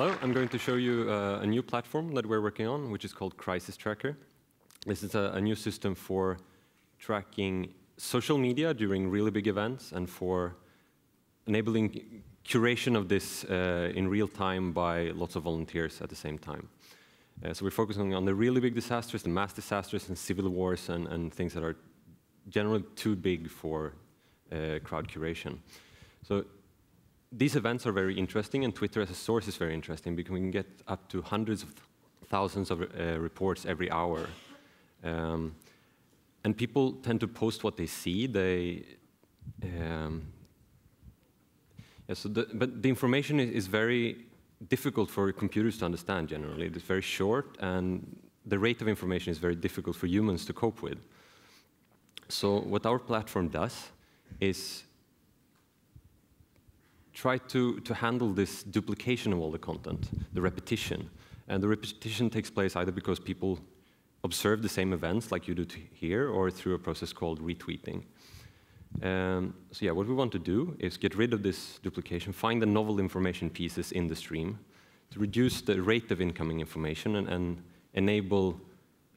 Hello, I'm going to show you a new platform that we're working on, which is called CrisisTracker. This is a new system for tracking social media during really big events and for enabling curation of this in real time by lots of volunteers at the same time. So we're focusing on the really big disasters, the mass disasters and civil wars and things that are generally too big for crowd curation. So these events are very interesting, and Twitter as a source is very interesting because we can get up to hundreds of thousands of reports every hour. And people tend to post what they see. But the information is very difficult for computers to understand generally. It's very short, and the rate of information is very difficult for humans to cope with. So what our platform does is try to handle this duplication of all the content, the repetition. And the repetition takes place either because people observe the same events like you do here, or through a process called retweeting. So yeah, what we want to do is get rid of this duplication, find the novel information pieces in the stream, to reduce the rate of incoming information and enable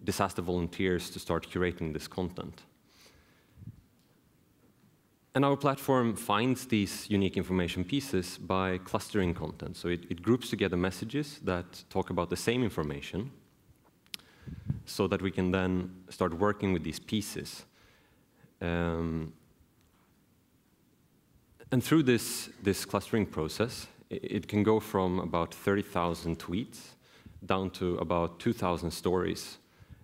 disaster volunteers to start curating this content. And our platform finds these unique information pieces by clustering content. So it groups together messages that talk about the same information so that we can then start working with these pieces. And through this clustering process, it can go from about 30,000 tweets down to about 2,000 stories.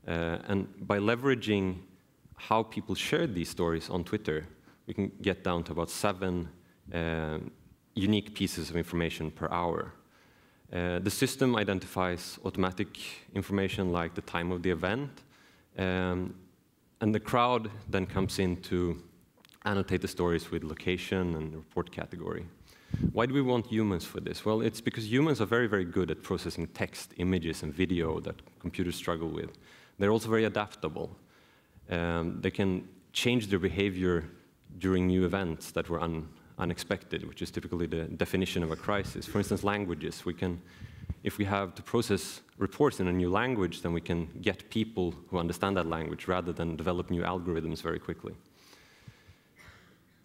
And by leveraging how people shared these stories on Twitter, we can get down to about 7 unique pieces of information per hour. The system identifies automatic information like the time of the event, and the crowd then comes in to annotate the stories with location and report category. Why do we want humans for this? Well, it's because humans are very, very good at processing text, images, and video that computers struggle with. They're also very adaptable. They can change their behavior during new events that were unexpected, which is typically the definition of a crisis. For instance, languages. If we have to process reports in a new language, then we can get people who understand that language rather than develop new algorithms very quickly.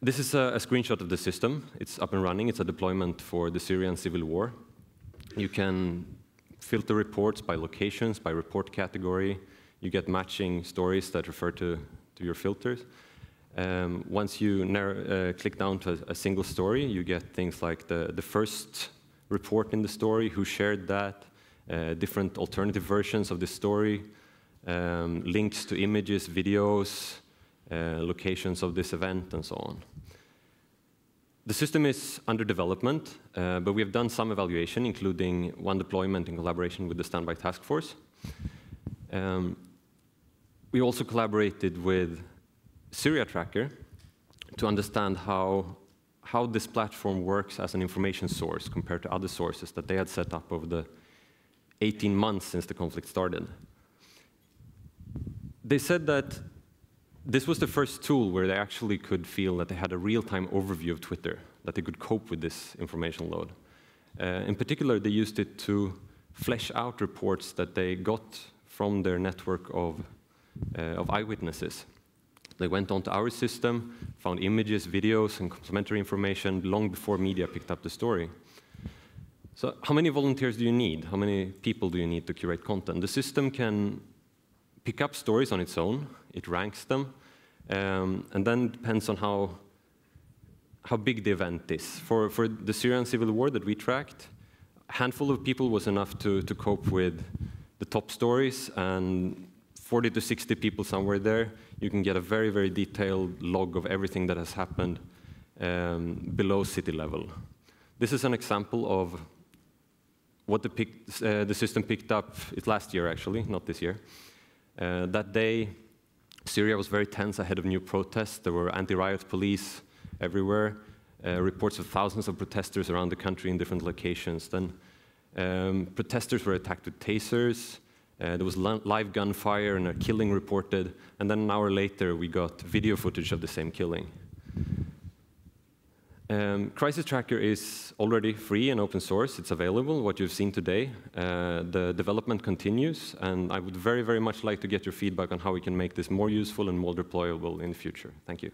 This is a screenshot of the system. It's up and running. It's a deployment for the Syrian civil war. You can filter reports by locations, by report category. You get matching stories that refer to your filters. Once you click down to a single story, you get things like the first report in the story, who shared that, different alternative versions of the story, links to images, videos, locations of this event, and so on. The system is under development, but we have done some evaluation, including one deployment in collaboration with the Standby Task Force. We also collaborated with CrisisTracker to understand how this platform works as an information source compared to other sources that they had set up over the 18 months since the conflict started. They said that this was the first tool where they actually could feel that they had a real-time overview of Twitter, that they could cope with this information load. In particular, they used it to flesh out reports that they got from their network of eyewitnesses. They went onto our system, found images, videos, and complementary information long before media picked up the story. So how many volunteers do you need? How many people do you need to curate content? The system can pick up stories on its own. It ranks them. And then it depends on how big the event is. For the Syrian civil war that we tracked, a handful of people was enough to cope with the top stories, and 40 to 60 people somewhere there, you can get a very, very detailed log of everything that has happened below city level. This is an example of what the system picked up. It's last year, actually, not this year. That day, Syria was very tense ahead of new protests. There were anti-riot police everywhere, reports of thousands of protesters around the country in different locations. Then protesters were attacked with tasers. There was live gunfire and a killing reported, and then an hour later we got video footage of the same killing. CrisisTracker is already free and open source. It's available, what you've seen today. The development continues, and I would very, very much like to get your feedback on how we can make this more useful and more deployable in the future. Thank you.